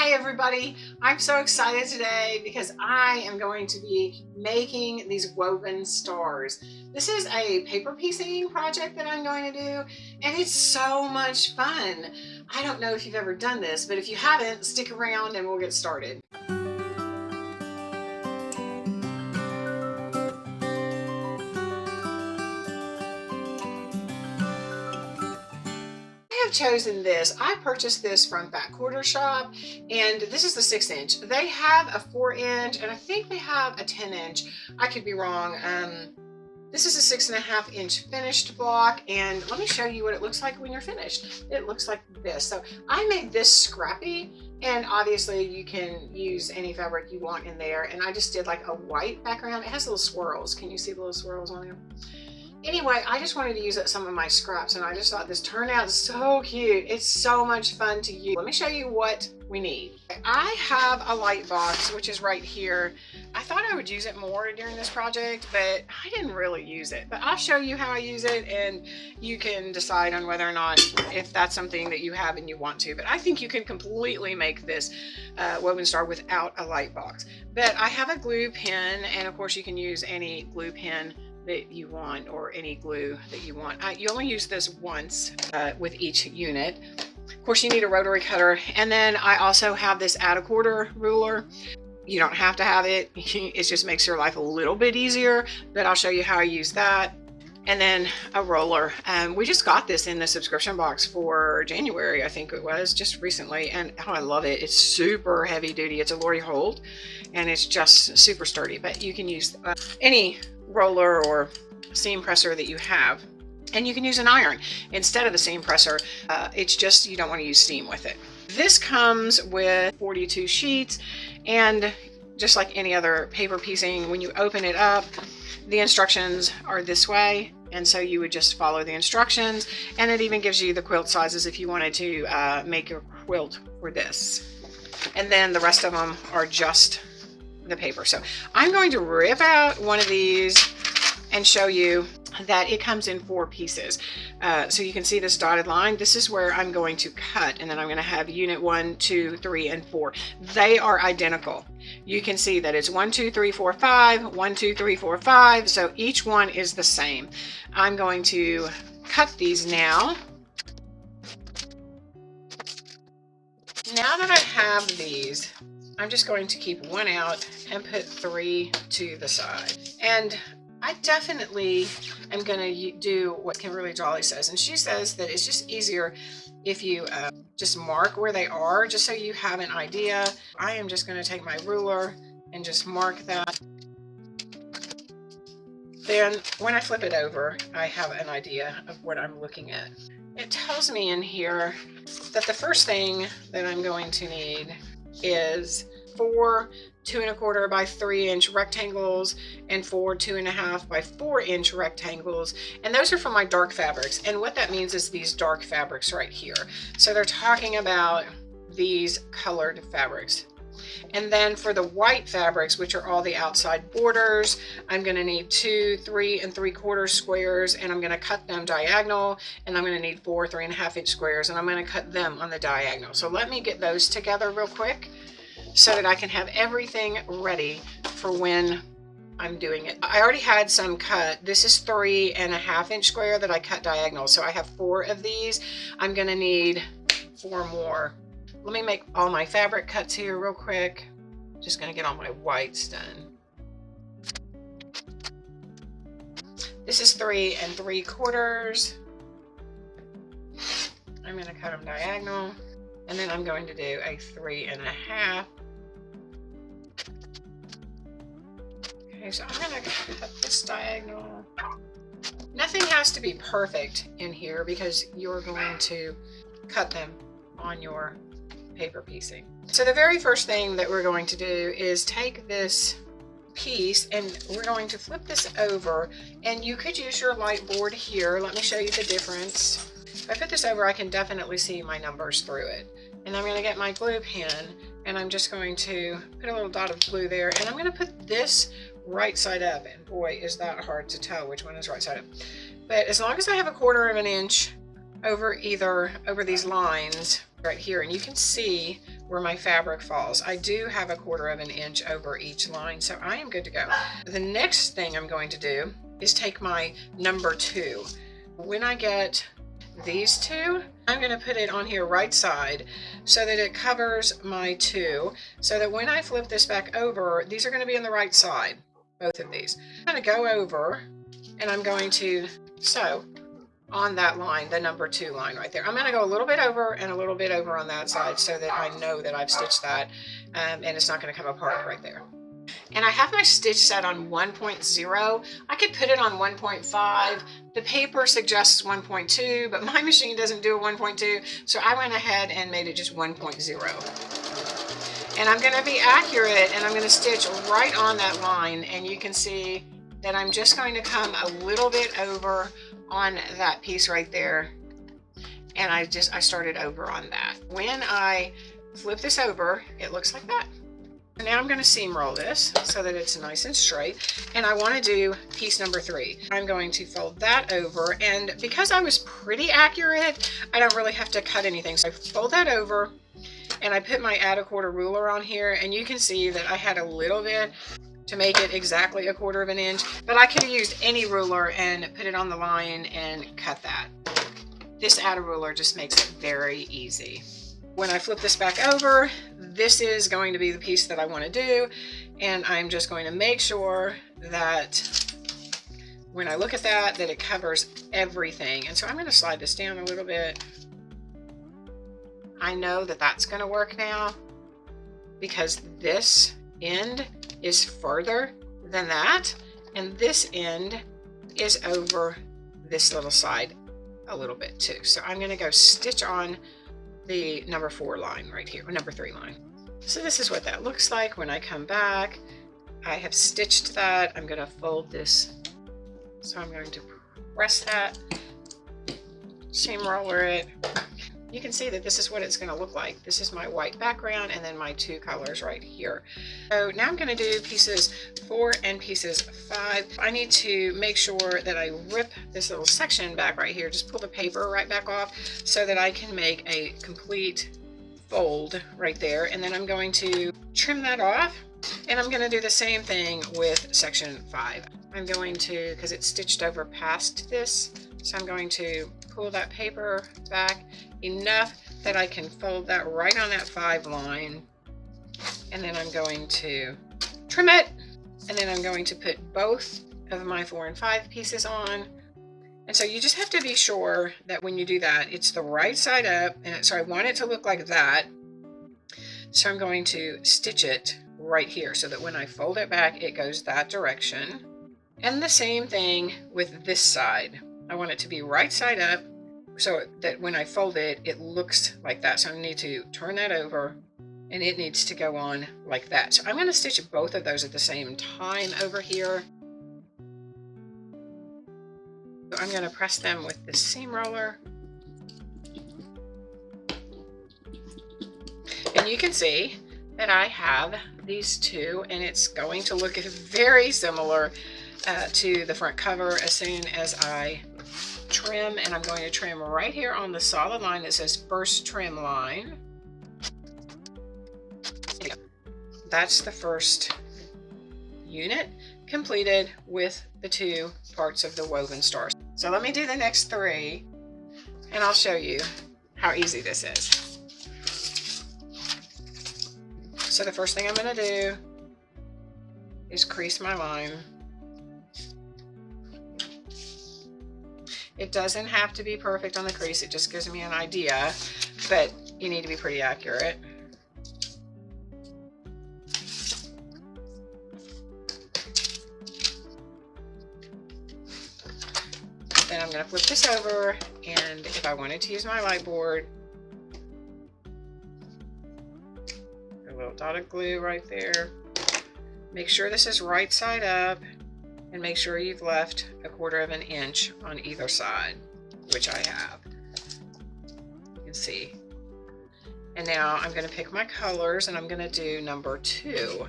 Hey everybody, I'm so excited today because I am going to be making these woven stars. This is a paper piecing project that I'm going to do, and it's so much fun. I don't know if you've ever done this, but if you haven't, stick around and we'll get started. I have chosen this. I purchased this from Fat Quarter Shop, and this is the 6-inch. They have a 4-inch, and I think they have a 10-inch. I could be wrong. This is a 6.5-inch finished block, and let me show you what it looks like when you're finished. It looks like this. So I made this scrappy, and obviously you can use any fabric you want in there, and I just did like a white background. It has little swirls. Can you see the little swirls on there? Anyway, I just wanted to use up some of my scraps, and I just thought this turned out so cute. It's so much fun to use. Let me show you what we need. I have a light box, which is right here. I thought I would use it more during this project, but I didn't really use it. But I'll show you how I use it, and you can decide on whether or not if that's something that you have and you want to. But I think you can completely make this woven star without a light box. But I have a glue pen, and of course you can use any glue pen that you want, or any glue that you want. You only use this once with each unit. Of course you need a rotary cutter, and then I also have this add a quarter ruler. You don't have to have it. It just makes your life a little bit easier, but I'll show you how I use that. And then a roller. We just got this in the subscription box for January, I think it was, just recently, and oh, I love it. It's super heavy duty. It's a Lori Holt, and it's just super sturdy, but you can use any roller or seam presser that you have, and you can use an iron instead of the seam presser. It's just you don't want to use steam with it. This comes with 42 sheets, and just like any other paper piecing, when you open it up, the instructions are this way, and so you would just follow the instructions, and it even gives you the quilt sizes if you wanted to make your quilt for this. And then the rest of them are just the paper. So I'm going to rip out one of these and show you that it comes in 4 pieces. So you can see this dotted line. This is where I'm going to cut, and then I'm going to have unit 1, 2, 3, and 4. They are identical. You can see that it's 1, 2, 3, 4, 5, 1, 2, 3, 4, 5. So each one is the same. I'm going to cut these now. Now that I have these, I'm just going to keep one out and put 3 to the side. And I definitely am going to do what Kimberly Jolly says. And she says that it's just easier if you just mark where they are, just so you have an idea. I am just going to take my ruler and just mark that. Then when I flip it over, I have an idea of what I'm looking at. It tells me in here that the first thing that I'm going to need is 4 2¼ by 3-inch rectangles and 4 2½ by 4-inch rectangles, and those are for my dark fabrics. And what that means is these dark fabrics right here. So they're talking about these colored fabrics. And then for the white fabrics, which are all the outside borders, I'm going to need 2 3 3/4 squares, and I'm going to cut them diagonal, and I'm going to need 4 3½ inch squares, and I'm going to cut them on the diagonal. So let me get those together real quick so that I can have everything ready for when I'm doing it. I already had some cut. This is 3½ inch square that I cut diagonal. So I have 4 of these. I'm going to need 4 more. Let me make all my fabric cuts here real quick. Just going to get all my whites done. This is 3 3/4. I'm going to cut them diagonal, and then I'm going to do a 3½. Okay, so I'm going to cut this diagonal. Nothing has to be perfect in here because you're going to cut them on your paper piecing. So the very first thing that we're going to do is take this piece, and we're going to flip this over, and you could use your light board here. Let me show you the difference. If I put this over, I can definitely see my numbers through it. And I'm going to get my glue pen, and I'm just going to put a little dot of glue there, and I'm going to put this right side up, and boy, is that hard to tell which one is right side up. But as long as I have 1/4 inch over these lines right here, and you can see where my fabric falls. I do have a 1/4 of an inch over each line, so I am good to go. The next thing I'm going to do is take my number 2. When I get these two, I'm going to put it on here right side so that it covers my 2, so that when I flip this back over, these are going to be on the right side, both of these. I'm going to go over and I'm going to sew on that line, the number 2 line right there. I'm going to go a little bit over and a little bit over on that side so that I know that I've stitched that, and it's not going to come apart right there. And I have my stitch set on 1.0. I could put it on 1.5. The paper suggests 1.2, but my machine doesn't do a 1.2, so I went ahead and made it just 1.0. And I'm going to be accurate, and I'm going to stitch right on that line, and you can see that I'm just going to come a little bit over on that piece right there, and I started over on that. When I flip this over, it looks like that. Now I'm going to seam roll this so that it's nice and straight, and I want to do piece number 3. I'm going to fold that over, and because I was pretty accurate, I don't really have to cut anything. So I fold that over, and I put my add a 1/4 ruler on here, and you can see that I had a little bit to make it exactly a 1/4 of an inch, but I could have used any ruler and put it on the line and cut that. This add a ruler just makes it very easy. When I flip this back over, this is going to be the piece that I want to do, and I'm just going to make sure that when I look at that it covers everything. And so I'm going to slide this down a little bit. I know that that's going to work now because this end is further than that, and this end is over this little side a little bit too. So I'm going to go stitch on the number 4 line right here, or number 3 line. So this is what that looks like when I come back. I have stitched that. I'm going to fold this. So I'm going to press that, seam roller it. You can see that this is what it's going to look like. This is my white background and then my 2 colors right here. So now I'm going to do pieces 4 and pieces 5. I need to make sure that I rip this little section back right here. Just pull the paper right back off so that I can make a complete fold right there. And then I'm going to trim that off. And I'm going to do the same thing with section 5. I'm going to, because it's stitched over past this, so I'm going to pull that paper back enough that I can fold that right on that 5 line. And then I'm going to trim it. And then I'm going to put both of my 4 and 5 pieces on. And so you just have to be sure that when you do that, it's the right side up. And so I want it to look like that. So I'm going to stitch it right here so that when I fold it back, it goes that direction. And the same thing with this side. I want it to be right side up so that when I fold it, it looks like that. So I need to turn that over and it needs to go on like that. So I'm going to stitch both of those at the same time over here. So I'm going to press them with the seam roller. And you can see that I have these 2, and it's going to look very similar to the front cover as soon as I trim. And I'm going to trim right here on the solid line that says first trim line. That's the first unit completed with the 2 parts of the woven stars. So let me do the next 3 and I'll show you how easy this is. So the first thing I'm going to do is crease my line. It doesn't have to be perfect on the crease, it just gives me an idea, but you need to be pretty accurate. Then I'm going to flip this over, and if I wanted to use my light board, a little dot of glue right there. Make sure this is right side up, and make sure you've left a 1/4 of an inch on either side, which I have. You can see. And now I'm going to pick my colors, and I'm going to do number 2.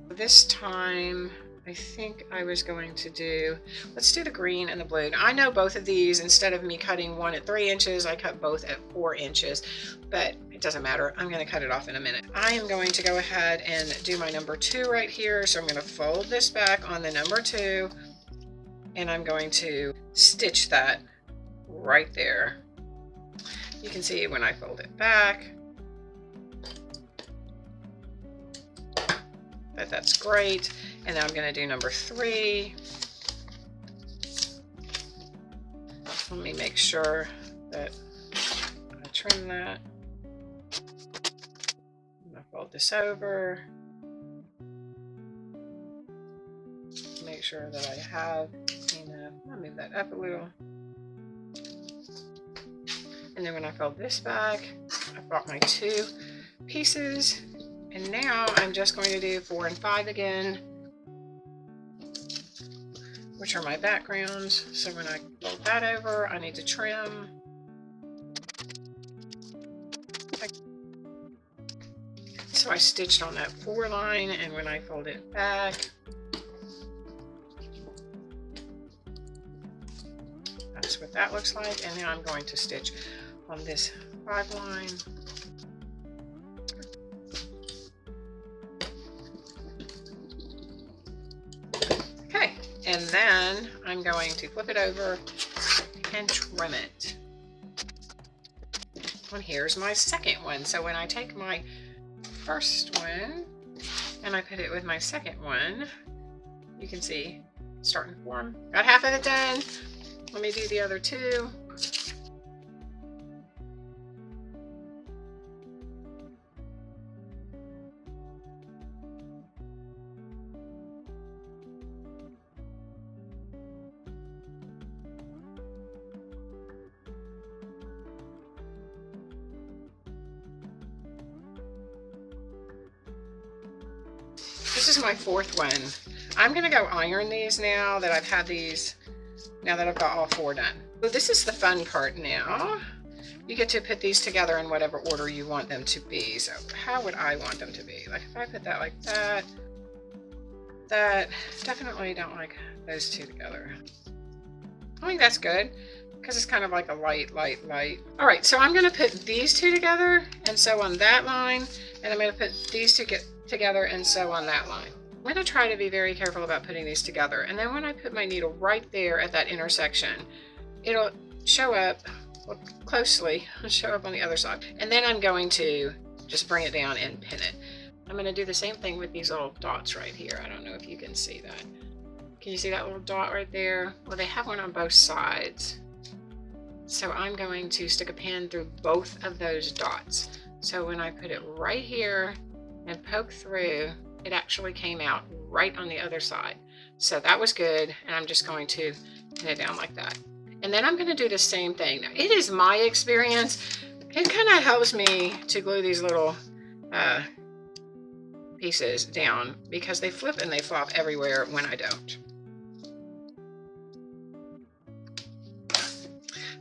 This time, I think I was going to do, let's do the green and the blue. Now, I know both of these, instead of me cutting one at 3 inches, I cut both at 4 inches. But It doesn't matter. I'm going to cut it off in a minute. I am going to go ahead and do my number 2 right here. So I'm going to fold this back on the number 2, and I'm going to stitch that right there. You can see when I fold it back that that's great. And now I'm going to do number 3. Let me make sure that I trim that. I'm going to fold this over. Make sure that I have enough. I'll move that up a little. And then when I fold this back, I've got my 2 pieces. And now I'm just going to do 4 and 5 again, which are my backgrounds. So when I fold that over, I need to trim. So I stitched on that 4 line, and when I fold it back, that's what that looks like. And now I'm going to stitch on this 5 line. Okay, and then I'm going to flip it over and trim it. And here's my second one. So when I take my first one and I put it with my second one, you can see it's starting to form. Got half of it done. Let me do the other 2. This is my 4th one. I'm going to go iron these now that I've had these, now that I've got all 4 done. So this is the fun part now. You get to put these together in whatever order you want them to be. So how would I want them to be? Like if I put that like that, definitely don't like those 2 together. I think that's good because it's kind of like a light. All right, so I'm going to put these 2 together and sew on that line, and I'm going to put these 2 together and sew on that line. I'm going to try to be very careful about putting these together, and then when I put my needle right there at that intersection, it'll show up closely, show up on the other side, and then I'm going to just bring it down and pin it. I'm going to do the same thing with these little dots right here. I don't know if you can see that. Can you see that little dot right there? Well, they have one on both sides. So I'm going to stick a pin through both of those dots. So when I put it right here and poke through, it actually came out right on the other side. So that was good, and I'm just going to pin it down like that. And then I'm going to do the same thing. Now, it is my experience. It kind of helps me to glue these little pieces down because they flip and they flop everywhere when I don't.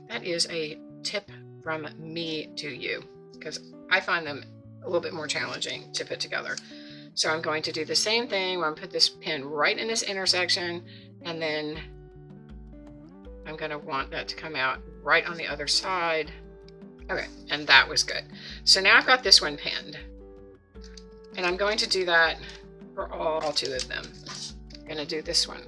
That is a tip from me to you because I find them a little bit more challenging to put together. So I'm going to do the same thing where I'm put this pin right in this intersection, and then I'm going to want that to come out right on the other side. Okay, and that was good. So now I've got this one pinned, and I'm going to do that for all 2 of them. I'm going to do this one.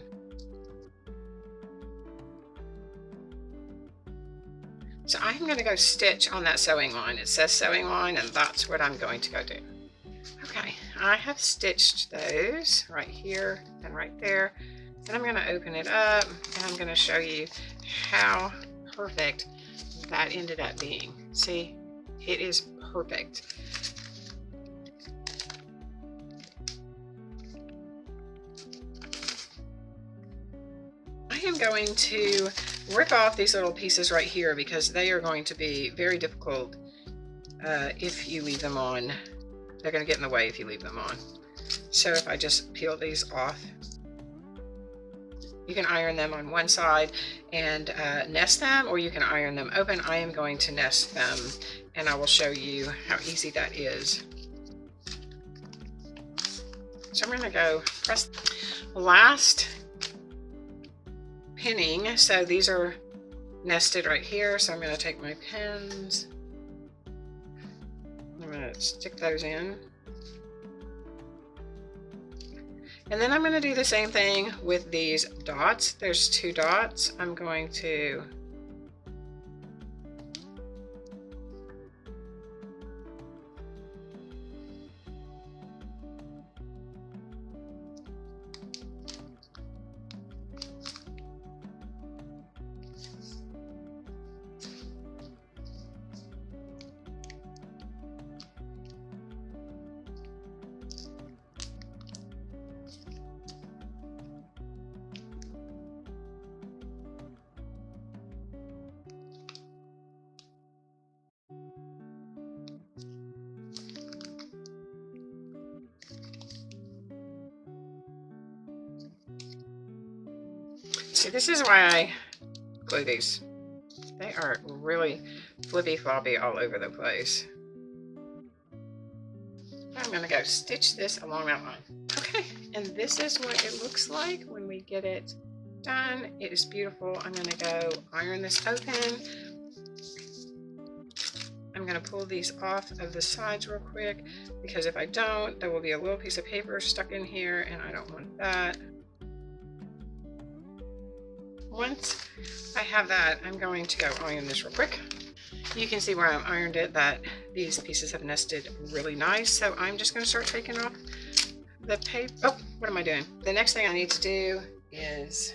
So I'm going to go stitch on that sewing line. It says sewing line, and that's what I'm going to go do. Okay, I have stitched those right here and right there, and I'm going to open it up, and I'm going to show you how perfect that ended up being. See, it is perfect. I am going to rip off these little pieces right here because they are going to be very difficult if you leave them on. They're going to get in the way if you leave them on. So if I just peel these off, you can iron them on one side and nest them, or you can iron them open. I am going to nest them, and I will show you how easy that is. So I'm going to go press last pinning. So these are nested right here. So I'm going to take my pins I'm going to stick those in. And then I'm going to do the same thing with these dots. There's 2 dots. I'm going to see, this is why I glue these. They are really flippy floppy all over the place. I'm going to go stitch this along that line. Okay, and this is what it looks like when we get it done. It is beautiful. I'm going to go iron this open. I'm going to pull these off of the sides real quick, because if I don't, there will be a little piece of paper stuck in here, and I don't want that. Once I have that, I'm going to go iron this real quick. You can see where I've ironed it that these pieces have nested really nice. So I'm just going to start taking off the paper. Oh, what am I doing? The next thing I need to do is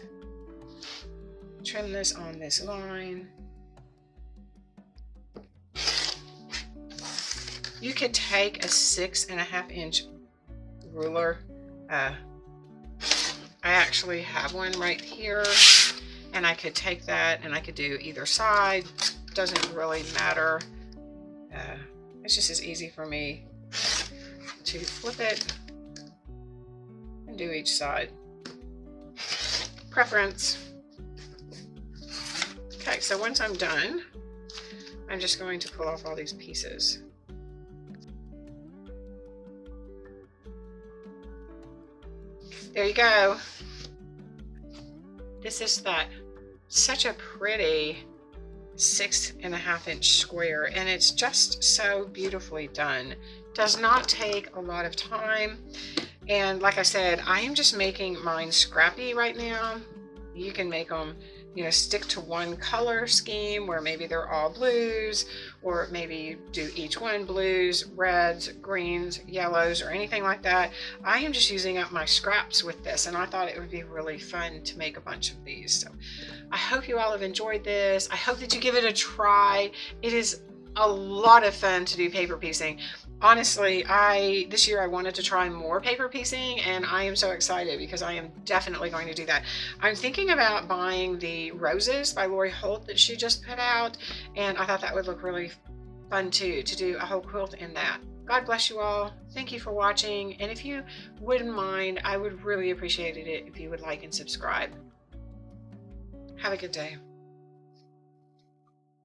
trim this on this line. You could take a 6.5 inch ruler. I actually have one right here, and I could take that and I could do either side. Doesn't really matter. It's just as easy for me to flip it and do each side. Preference. Okay, so once I'm done, I'm just going to pull off all these pieces. There you go. This is such a pretty 6.5 inch square, and it's just so beautifully done. Does not take a lot of time, and like I said, I am just making mine scrappy right now. You can make them, you know, stick to one color scheme where maybe they're all blues, or maybe you do each one blues, reds, greens, yellows, or anything like that. I am just using up my scraps with this, and I thought it would be really fun to make a bunch of these. So I hope you all have enjoyed this. I hope that you give it a try. It is a lot of fun to do paper piecing. Honestly, this year I wanted to try more paper piecing, and I am so excited because I am definitely going to do that. I'm thinking about buying the roses by Lori Holt that she just put out, and I thought that would look really fun too, to do a whole quilt in that. God bless you all. Thank you for watching, and if you wouldn't mind, I would really appreciate it if you would like and subscribe. Have a good day.